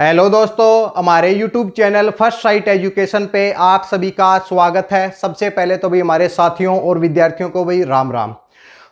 Hello दोस्तों, हमारे YouTube channel first sight education पे आप सभी का स्वागत है। सबसे पहले तो भाई हमारे साथियों और विद्यार्थियों को भाई राम राम।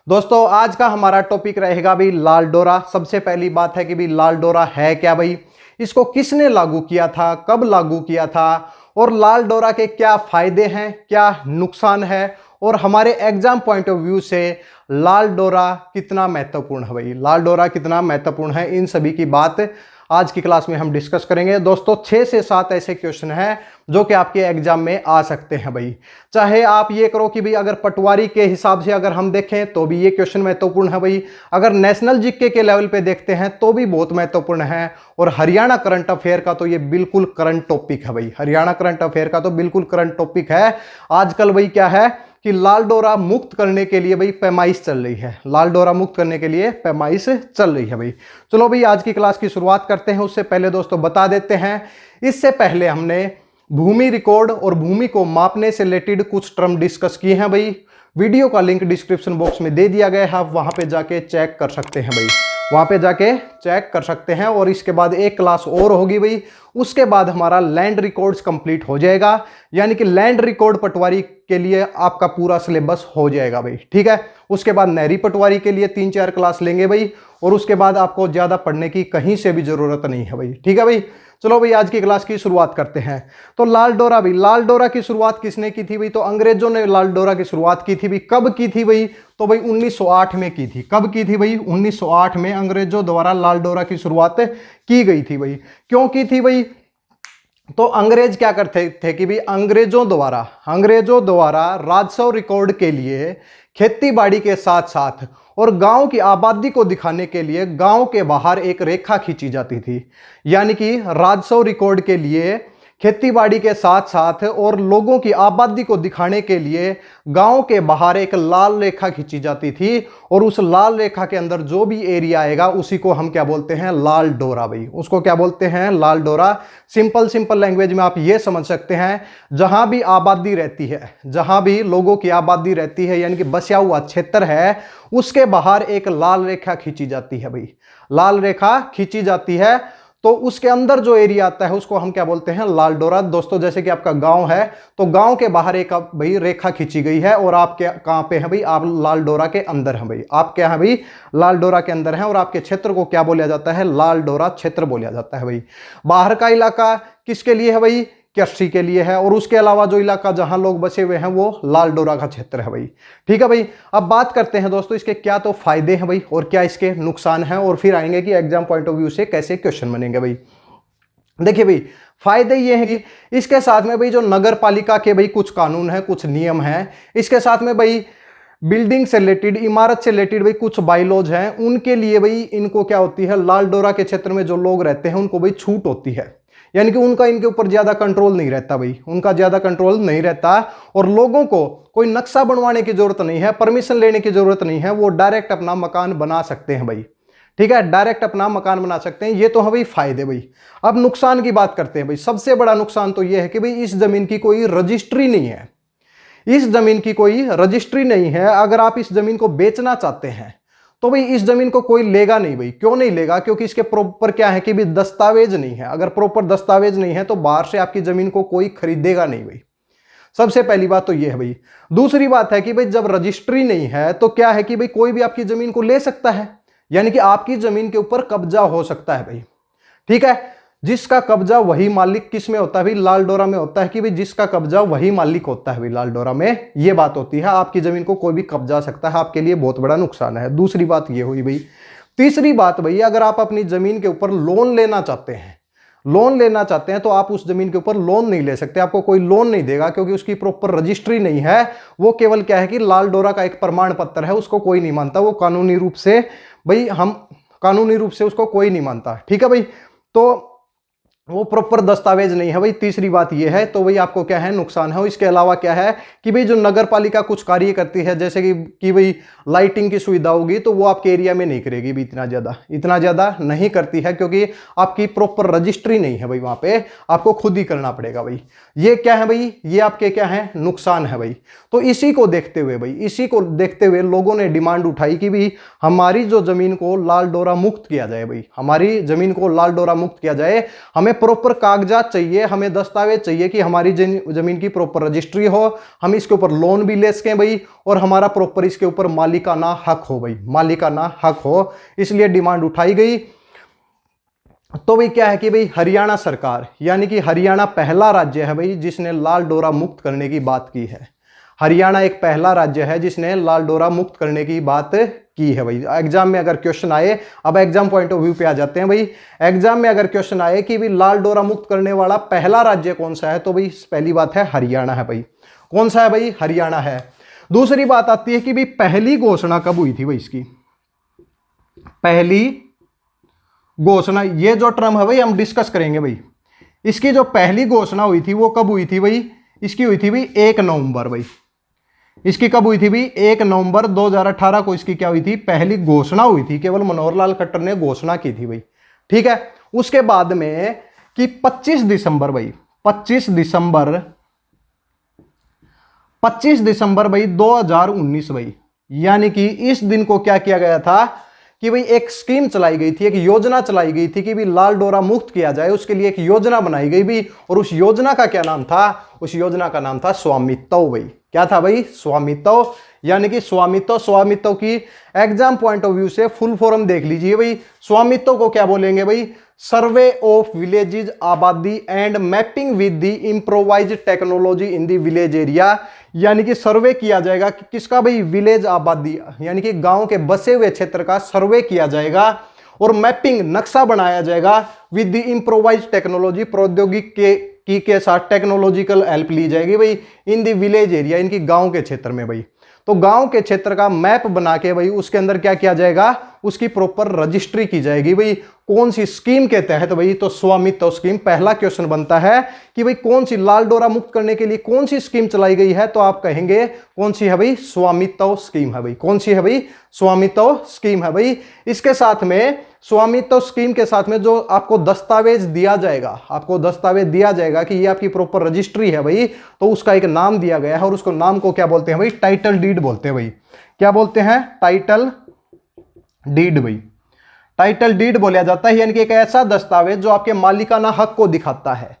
दोस्तों आज का हमारा टॉपिक रहेगा भाई लाल डोरा। सबसे पहली बात है कि भाई लाल डोरा है क्या भाई, इसको किसने लागू किया था, कब लागू किया था और लाल डोरा के क्या फायदे हैं, क्या नुकसान है और हमारे एग्जाम पॉइंट ऑफ व्यू से लाल डोरा कितना महत्वपूर्ण है भाई, लाल डोरा कितना महत्वपूर्ण है, इन सभी की बात आज की क्लास में हम डिस्कस करेंगे। दोस्तों 6 से 7 ऐसे क्वेश्चन हैं जो कि आपके एग्जाम में आ सकते हैं भाई। चाहे आप ये करो कि भाई अगर पटवारी के हिसाब से अगर हम देखें तो भी ये क्वेश्चन महत्वपूर्ण है भाई, अगर नेशनल जीके के लेवल पे देखते हैं तो भी बहुत महत्वपूर्ण है, और हरियाणा करंट अफेयर का तो ये बिल्कुल करंट टॉपिक है भाई। हरियाणा करंट अफेयर का तो बिल्कुल करंट टॉपिक है। आजकल भाई क्या है कि लाल डोरा मुक्त करने के लिए भाई पैमाइश चल रही है, लाल डोरा मुक्त करने के लिए पैमाइश चल रही है भाई। चलो भाई आज की क्लास की शुरुआत करते हैं। उससे पहले दोस्तों बता देते हैं, इससे पहले हमने भूमि रिकॉर्ड और भूमि को मापने से रिलेटेड कुछ टर्म डिस्कस किए हैं भाई। वीडियो का लिंक डिस्क्रिप्शन बॉक्स में दे दिया गया है, आप वहां पे जाके चेक कर सकते हैं भाई, वहां पे जाके चेक कर सकते हैं। और इसके बाद एक क्लास और होगी भाई, उसके बाद हमारा लैंड रिकॉर्ड्स कंप्लीट हो जाएगा, यानी कि लैंड रिकॉर्ड पटवारी के लिए आपका पूरा सिलेबस हो जाएगा भाई, ठीक है। उसके बाद नहरी पटवारी के लिए 3-4 क्लास लेंगे भाई, और उसके बाद आपको ज्यादा पढ़ने की कहीं से भी जरूरत नहीं है भाई, ठीक है भाई। चलो भाई आज की क्लास की शुरुआत करते हैं। तो लाल डोरा भाई, लाल डोरा की शुरुआत किसने की थी भाई, तो अंग्रेजों ने लाल डोरा की शुरुआत की थी भाई। कब की थी भाई, तो भाई 1908 में की थी। कब की थी भाई, 1908 में अंग्रेजों द्वारा लाल डोरा की शुरुआत की गई थी भाई। क्यों की थी भाई, तो अंग्रेज क्या करते थे कि भाई अंग्रेजों द्वारा राजस्व रिकॉर्ड के लिए खेती बाड़ी के साथ साथ और गांव की आबादी को दिखाने के लिए गांव के बाहर एक रेखा खींची जाती थी, यानी कि राजस्व रिकॉर्ड के लिए खेतीबाड़ी के साथ साथ और लोगों की आबादी को दिखाने के लिए गांव के बाहर एक लाल रेखा खींची जाती थी, और उस लाल रेखा के अंदर जो भी एरिया आएगा उसी को हम क्या बोलते हैं, लाल डोरा भाई। उसको क्या बोलते हैं, लाल डोरा। सिंपल लैंग्वेज में आप ये समझ सकते हैं, जहां भी आबादी रहती है, जहां भी लोगों की आबादी रहती है यानी कि बसा हुआ क्षेत्र है, उसके बाहर एक लाल रेखा खींची जाती है भाई, लाल रेखा खींची जाती है। तो उसके अंदर जो एरिया आता है उसको हम क्या बोलते हैं, लाल डोरा। दोस्तों जैसे कि आपका गांव है तो गांव के बाहर एक भाई रेखा खींची गई है, और आप क्या कहां पे हैं भाई, आप लाल डोरा के अंदर हैं भाई। आप क्या हैं भाई, लाल डोरा के अंदर हैं, और आपके क्षेत्र को क्या बोला जाता है, लाल डोरा क्षेत्र बोला जाता है भाई। बाहर का इलाका किसके लिए है भाई, कृषि के लिए है, और उसके अलावा जो इलाका जहां लोग बसे हुए हैं वो लाल डोरा का क्षेत्र है भाई, ठीक है भाई। अब बात करते हैं दोस्तों इसके क्या तो फायदे हैं भाई और क्या इसके नुकसान हैं, और फिर आएंगे कि एग्जाम पॉइंट ऑफ व्यू से कैसे क्वेश्चन बनेंगे भाई। देखिए भाई फायदे ये हैं कि इसके साथ में भाई जो नगर पालिका के भाई कुछ कानून है, कुछ नियम है, इसके साथ में भाई बिल्डिंग से रिलेटेड, इमारत से रिलेटेड भाई कुछ बाइलॉज हैं, उनके लिए भाई इनको क्या होती है, लाल डोरा के क्षेत्र में जो लोग रहते हैं उनको भाई छूट होती है, यानी कि उनका इनके ऊपर ज्यादा कंट्रोल नहीं रहता भाई, उनका ज्यादा कंट्रोल नहीं रहता, और लोगों को कोई नक्शा बनवाने की जरूरत नहीं है, परमिशन लेने की जरूरत नहीं है, वो डायरेक्ट अपना मकान बना सकते हैं भाई, ठीक है, डायरेक्ट अपना मकान बना सकते हैं। ये तो है भाई फायदे भाई। अब नुकसान की बात करते हैं भाई। सबसे बड़ा नुकसान तो ये है कि भाई इस जमीन की कोई रजिस्ट्री नहीं है, इस जमीन की कोई रजिस्ट्री नहीं है। अगर आप इस जमीन को बेचना चाहते हैं तो भाई इस जमीन को कोई लेगा नहीं भाई। क्यों नहीं लेगा, क्योंकि इसके प्रॉपर क्या है कि भाई दस्तावेज नहीं है। अगर प्रॉपर दस्तावेज नहीं है तो बाहर से आपकी जमीन को कोई खरीदेगा नहीं भाई। सबसे पहली बात तो ये है भाई। दूसरी बात है कि भाई जब रजिस्ट्री नहीं है तो क्या है कि भाई कोई भी आपकी जमीन को ले सकता है, यानी कि आपकी जमीन के ऊपर कब्जा हो सकता है भाई, ठीक है। जिसका कब्जा वही मालिक किस में होता है भाई, लाल डोरा में होता है कि भाई जिसका कब्जा वही मालिक होता है भाई, लाल डोरा में ये बात होती है। आपकी जमीन को कोई भी कब्जा सकता है, आपके लिए बहुत बड़ा नुकसान है। दूसरी बात ये हुई भाई। तीसरी बात भाई, अगर आप अपनी जमीन के ऊपर लोन लेना चाहते हैं तो आप उस जमीन के ऊपर लोन नहीं ले सकते, आपको कोई लोन नहीं देगा, क्योंकि उसकी प्रॉपर रजिस्ट्री नहीं है। वो केवल क्या है कि लाल डोरा का एक प्रमाण पत्र है, उसको कोई नहीं मानता, वो कानूनी रूप से भाई, हम कानूनी रूप से उसको कोई नहीं मानता, ठीक है भाई। तो वो प्रॉपर दस्तावेज नहीं है भाई। तीसरी बात ये है, तो भाई आपको क्या है नुकसान है। इसके अलावा क्या है कि भाई जो नगर पालिका कुछ कार्य करती है, जैसे कि भाई लाइटिंग की सुविधा होगी, तो वो आपके एरिया में नहीं करेगी भी इतना ज़्यादा नहीं करती है, क्योंकि आपकी प्रॉपर रजिस्ट्री नहीं है भाई। वहाँ पे आपको खुद ही करना पड़ेगा भाई। ये क्या है भाई, ये आपके क्या है नुकसान है भाई। तो इसी को देखते हुए लोगों ने डिमांड उठाई कि भाई हमारी जो जमीन को लाल डोरा मुक्त किया जाए भाई, हमारी जमीन को लाल डोरा मुक्त किया जाए। हमें प्रॉपर कागजात चाहिए, हमें दस्तावेज चाहिए कि हमारी जमीन की प्रॉपर रजिस्ट्री हो, हम इसके ऊपर लोन भी ले सकें भाई, और हमारा प्रॉपर इसके ऊपर मालिकाना हक हो भाई, मालिकाना हक हो। इसलिए डिमांड उठाई गई। तो भाई क्या है कि भाई हरियाणा सरकार, यानी कि हरियाणा पहला राज्य है भाई जिसने लाल डोरा मुक्त करने की बात की है। हरियाणा एक पहला राज्य है जिसने लाल डोरा मुक्त करने की बात की है भाई। एग्जाम में अगर क्वेश्चन आए, अब एग्जाम पॉइंट ऑफ व्यू पे आ जाते हैं भाई। एग्जाम में अगर क्वेश्चन आए कि भाई लाल डोरा मुक्त करने वाला पहला राज्य कौन सा है, तो भाई पहली बात है हरियाणा है भाई। कौन सा है भाई, हरियाणा है। दूसरी बात आती है कि भाई पहली घोषणा कब हुई थी भाई, इसकी पहली घोषणा, ये जो टर्म है भाई हम डिस्कस करेंगे भाई। इसकी जो पहली घोषणा हुई थी वो कब हुई थी भाई, इसकी हुई थी भाई 1 नवंबर भाई। इसकी कब हुई थी भाई, 1 नवंबर 2018 को इसकी क्या हुई थी, पहली घोषणा हुई थी। केवल मनोहर लाल खट्टर ने घोषणा की थी भाई, ठीक है। उसके बाद में कि 25 दिसंबर भाई, 25 दिसंबर भाई 2019 भाई, यानी कि इस दिन को क्या किया गया था कि भाई एक स्कीम चलाई गई थी, एक योजना चलाई गई थी कि भाई लाल डोरा मुक्त किया जाए। उसके लिए एक योजना बनाई गई भी, और उस योजना का क्या नाम था, उस योजना का नाम था स्वामित्व भाई। क्या था भाई, स्वामित्व। यानी कि स्वामित्व की एग्जाम पॉइंट ऑफ व्यू से फुल फॉर्म देख लीजिए भाई। स्वामित्व को क्या बोलेंगे भाई, सर्वे ऑफ विलेजेस आबादी and mapping with the improvised technology in the village area. यानी कि सर्वे किया जाएगा कि किसका भाई, विलेज आबादी, यानी कि गांव के बसे हुए क्षेत्र का सर्वे किया जाएगा, और मैपिंग नक्शा बनाया जाएगा विद द इम्प्रोवाइज्ड टेक्नोलॉजी, प्रौद्योगिकी के साथ टेक्नोलॉजिकल हेल्प ली जाएगी भाई इन द विलेज एरिया, इनकी गांव के क्षेत्र में भाई। तो गांव के क्षेत्र का मैप बना के भाई उसके अंदर क्या किया जाएगा, उसकी प्रॉपर रजिस्ट्री की जाएगी भाई। कौन सी स्कीम के तहत भाई, तो स्वामित्व स्कीम। पहला क्वेश्चन बनता है कि भाई कौन सी लाल डोरा मुक्त करने के लिए कौन सी स्कीम चलाई गई है, तो आप कहेंगे कौन सी है भाई, स्वामित्व स्कीम है भाई। कौन सी है भाई, स्वामित्व स्कीम है भाई। इसके साथ में स्वामित्व स्कीम के साथ में जो आपको दस्तावेज दिया जाएगा, आपको दस्तावेज दिया जाएगा कि ये आपकी प्रॉपर रजिस्ट्री है भाई, तो उसका एक नाम दिया गया है, और उसको नाम को क्या बोलते हैं भाई, टाइटल डीड बोलते हैं भाई। क्या बोलते हैं, टाइटल डीड भाई। टाइटल डीड बोला जाता है, यानी कि एक ऐसा दस्तावेज जो आपके मालिकाना हक को दिखाता है।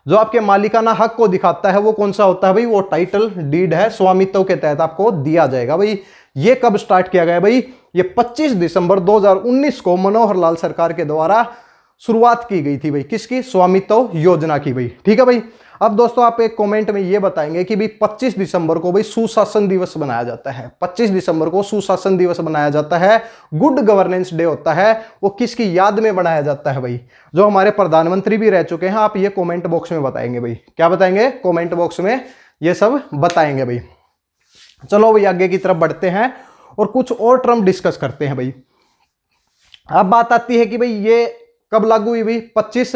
जो आपके मालिकाना हक को दिखाता है वो कौन सा होता है भाई, वो टाइटल डीड है। स्वामित्व के तहत आपको दिया जाएगा भाई। ये कब स्टार्ट किया गया भाई, ये 25 दिसंबर 2019 को मनोहर लाल सरकार के द्वारा शुरुआत की गई थी भाई। किसकी, स्वामित्व योजना की भाई, ठीक है भाई। अब दोस्तों आप एक कमेंट में ये बताएंगे कि भाई 25 दिसंबर को भाई सुशासन दिवस बनाया जाता है। 25 दिसंबर को सुशासन दिवस बनाया जाता है, गुड गवर्नेंस डे होता है। वो किसकी याद में बनाया जाता है भाई, जो हमारे प्रधानमंत्री भी रह चुके हैं। आप ये कमेंट बॉक्स में बताएंगे भाई, क्या बताएंगे, कमेंट बॉक्स में ये सब बताएंगे भाई। चलो भाई आगे की तरफ बढ़ते हैं और कुछ और टर्म डिस्कस करते हैं भाई। अब बात आती है कि भाई ये कब लागू हुई भाई, 25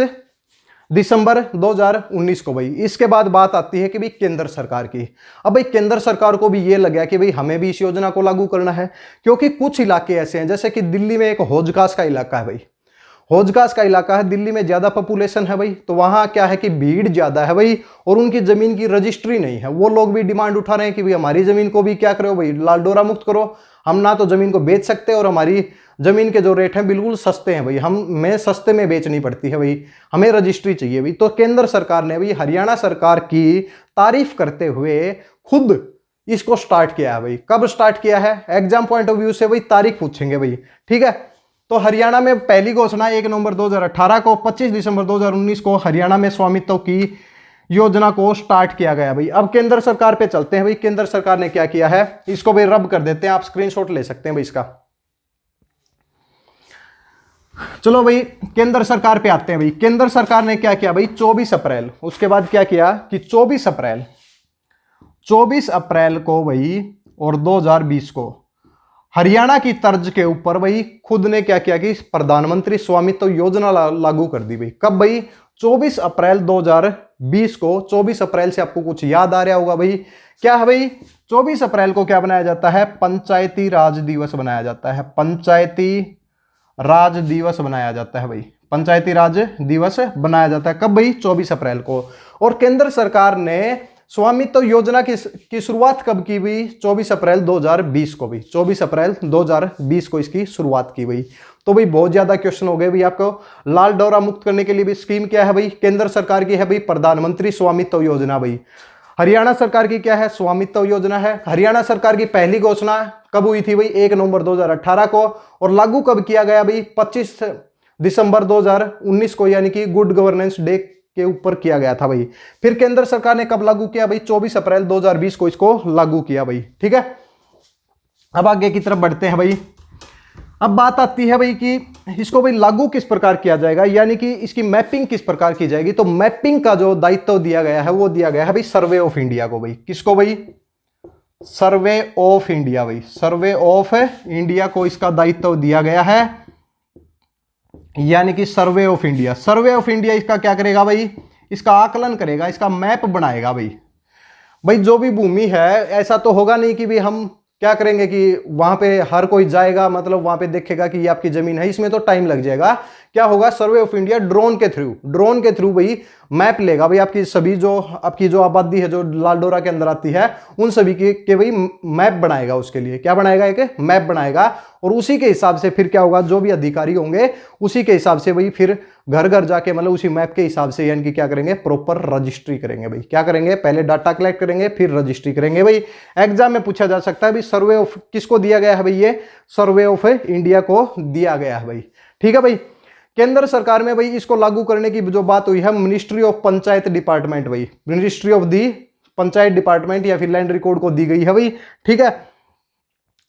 दिसंबर 2019 को भाई। इसके बाद बात आती है कि भाई केंद्र सरकार की। अब भाई केंद्र सरकार को भी ये लगा कि भाई हमें भी इस योजना को लागू करना है, क्योंकि कुछ इलाके ऐसे हैं, जैसे कि दिल्ली में एक हौजखास का इलाका है भाई। हौजखास का इलाका है, दिल्ली में ज्यादा पॉपुलेशन है भाई, तो वहां क्या है कि भीड़ ज्यादा है भाई, और उनकी जमीन की रजिस्ट्री नहीं है। वो लोग भी डिमांड उठा रहे हैं कि भाई हमारी जमीन को भी क्या करो भाई, लाल डोरा मुक्त करो। हम ना तो जमीन को बेच सकते और हमारी जमीन के जो रेट हैं बिल्कुल सस्ते हैं भाई, हमें सस्ते में बेचनी पड़ती है भाई, हमें रजिस्ट्री चाहिए भाई। तो केंद्र सरकार ने भाई हरियाणा सरकार की तारीफ करते हुए खुद इसको स्टार्ट किया है भाई। कब स्टार्ट किया है, एग्जाम पॉइंट ऑफ व्यू से भाई तारीख पूछेंगे भाई, ठीक है। तो हरियाणा में पहली घोषणा 1 नवंबर 2018 को, 25 दिसंबर 2019 को हरियाणा में स्वामित्व की योजना को स्टार्ट किया गया भाई। अब केंद्र सरकार पे चलते हैं भाई। केंद्र सरकार ने क्या किया है, इसको भाई रब कर देते हैं, आप स्क्रीनशॉट ले सकते हैं भाई इसका। चलो भाई केंद्र सरकार पे आते हैं भाई। केंद्र सरकार ने क्या किया भाई, 24 अप्रैल, उसके बाद क्या किया कि 24 अप्रैल को भाई और 2020 को हरियाणा की तर्ज के ऊपर भाई खुद ने क्या किया कि प्रधानमंत्री स्वामित्व योजना लागू कर दी भाई। कब भाई? 24 अप्रैल 2020 को। 24 अप्रैल से आपको कुछ याद आ रहा होगा भाई, क्या है भाई? 24 अप्रैल को क्या बनाया जाता है? पंचायती राज दिवस बनाया जाता है। पंचायती राज दिवस बनाया जाता है भाई। पंचायती राज दिवस बनाया जाता है कब भाई? 24 अप्रैल को। और केंद्र सरकार ने स्वामित्व योजना की शुरुआत कब की भाई? 24 अप्रैल 2020 को भाई। 24 अप्रैल 2020 को इसकी शुरुआत की भाई। तो भाई बहुत ज्यादा क्वेश्चन हो गए भाई आपको। लाल डोरा मुक्त करने के लिए भी स्कीम क्या है भाई? केंद्र सरकार की है भाई प्रधानमंत्री स्वामित्व योजना भाई। हरियाणा सरकार की क्या है? स्वामित्व योजना है। हरियाणा सरकार की पहली घोषणा कब हुई थी भाई? 1 नवंबर 2018 को। और लागू कब किया गया भाई? 25 दिसंबर 2019 को, यानी कि गुड गवर्नेंस डे के ऊपर किया गया था भाई। फिर केंद्र सरकार ने कब लागू किया भाई? 24 अप्रैल 2020 को इसको लागू किया भाई। ठीक है, अब आगे की तरफ बढ़ते हैं भाई। अब बात आती है भाई कि इसको भाई लागू किस प्रकार किया जाएगा, यानी कि इसकी मैपिंग किस प्रकार की जाएगी। तो मैपिंग का जो दायित्व दिया गया है वो दिया गया है भाई सर्वे ऑफ इंडिया को भाई। किसको भाई? सर्वे ऑफ इंडिया भाई। सर्वे ऑफ इंडिया को इसका दायित्व दिया गया है, यानी कि survey of India. Survey of India इसका क्या करेगा भाई? इसका आकलन करेगा, इसका मैप बनाएगा भाई। भाई जो भी भूमि है, ऐसा तो होगा नहीं कि भी हम क्या करेंगे कि वहां पे हर कोई जाएगा, मतलब वहां पे देखेगा कि ये आपकी जमीन है। इसमें तो टाइम लग जाएगा। क्या होगा? सर्वे ऑफ इंडिया ड्रोन के थ्रू भाई मैप लेगा भाई। आपकी सभी जो आपकी जो आबादी है जो लाल डोरा के अंदर आती है, उन सभी के भाई मैप बनाएगा। उसके लिए क्या बनाएगा? एक मैप बनाएगा। और उसी के हिसाब से फिर क्या होगा? जो भी अधिकारी होंगे उसी के हिसाब से भाई फिर घर घर जाके, मतलब उसी मैप के हिसाब से, यानी कि क्या करेंगे? प्रॉपर रजिस्ट्री करेंगे भाई। क्या करेंगे? पहले डाटा कलेक्ट करेंगे, फिर रजिस्ट्री करेंगे भाई। एग्जाम में पूछा जा सकता है भाई सर्वे ऑफ किसको दिया गया है भाई? ये सर्वे ऑफ इंडिया को दिया गया है भाई। ठीक है भाई। केंद्र सरकार में भाई इसको लागू करने की जो बात हुई है, मिनिस्ट्री ऑफ पंचायत डिपार्टमेंट भाई, ministry of the panchayat department या फिर लैंड रिकॉर्ड को दी गई है भाई। ठीक है,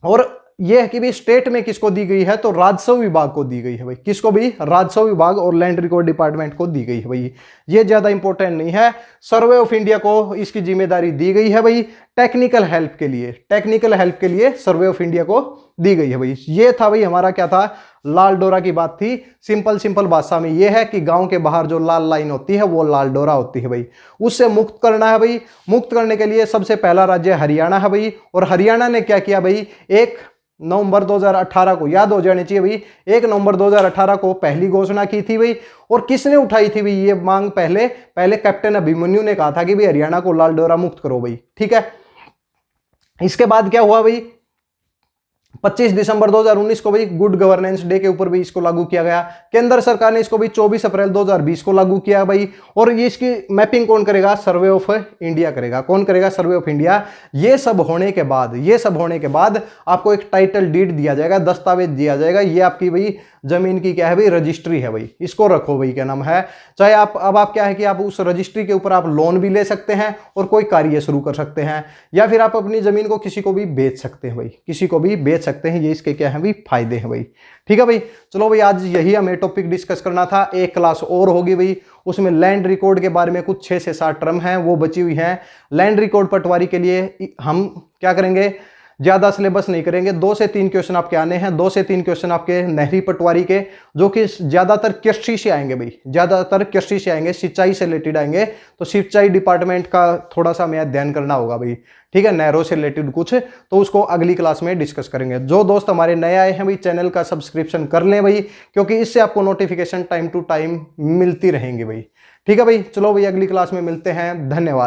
और यह है कि भाई स्टेट में किसको दी गई है? तो राजस्व विभाग को दी गई है भाई। किसको भी? राजस्व विभाग और लैंड रिकॉर्ड डिपार्टमेंट को दी गई है भाई। ये ज्यादा इंपॉर्टेंट नहीं है। सर्वे ऑफ इंडिया को इसकी जिम्मेदारी दी गई है भाई टेक्निकल हेल्प के लिए। टेक्निकल हेल्प के लिए सर्वे ऑफ इंडिया को दी गई है भाई। ये था भाई हमारा क्या था? लाल डोरा की बात थी। सिंपल भाषा में यह है कि गांव के बाहर जो लाल लाइन होती है वो लाल डोरा होती है भाई। उससे मुक्त करना है भाई। मुक्त करने के लिए सबसे पहला राज्य हरियाणा है भाई। और हरियाणा ने क्या किया भाई? 1 नवंबर 2018 को, याद हो जाने चाहिए भाई, 1 नवंबर 2018 को पहली घोषणा की थी भाई। और किसने उठाई थी भाई ये मांग? पहले कैप्टन अभिमन्यु ने कहा था कि भाई हरियाणा को लाल डोरा मुक्त करो भाई। ठीक है, इसके बाद क्या हुआ भाई? 25 दिसंबर 2019 को भाई गुड गवर्नेंस डे के ऊपर भी इसको लागू किया गया। केंद्र सरकार ने इसको भी 24 अप्रैल 2020 को लागू किया भाई। और ये इसकी मैपिंग कौन करेगा? सर्वे ऑफ इंडिया करेगा। कौन करेगा? Survey of India. ये सब होने के बाद आपको एक टाइटल डीड दिया जाएगा, दस्तावेज दिया जाएगा। ये आपकी भाई जमीन की क्या है भाई? रजिस्ट्री है भाई। इसको रखो भाई, क्या नाम है? चाहे आप क्या है कि आप उस रजिस्ट्री के ऊपर आप लोन भी ले सकते हैं और कोई कार्य शुरू कर सकते हैं, या फिर आप अपनी जमीन को किसी को भी बेच सकते हैं भाई। किसी को भी बेच सकते हैं। ये इसके क्या है भाई? फायदे हैं भाई। ठीक है भाई, चलो भाई आज यही हमें टॉपिक डिस्कस करना था। एक क्लास और होगी भाई, उसमें लैंड रिकॉर्ड के बारे में कुछ 6 से 7 टर्म हैं वो बची हुई हैं। लैंड रिकॉर्ड पटवारी के लिए हम क्या करेंगे? ज्यादा सिलेबस नहीं करेंगे। 2 से 3 क्वेश्चन आपके आने हैं। 2 से 3 क्वेश्चन आपके नहरी पटवारी के, जो कि ज्यादातर कृषि से आएंगे भाई, ज्यादातर कृषि से आएंगे, सिंचाई से रिलेटेड आएंगे। तो सिंचाई डिपार्टमेंट का थोड़ा सा हमें अध्ययन करना होगा भाई। ठीक है, नहरों से रिलेटेड कुछ, तो उसको अगली क्लास में डिस्कस करेंगे। जो दोस्त हमारे नए आए हैं भाई, चैनल का सब्सक्रिप्शन कर लें भाई, क्योंकि इससे आपको नोटिफिकेशन टाइम टू टाइम मिलती रहेंगी भाई। ठीक है भाई, चलो भाई अगली क्लास में मिलते हैं। धन्यवाद।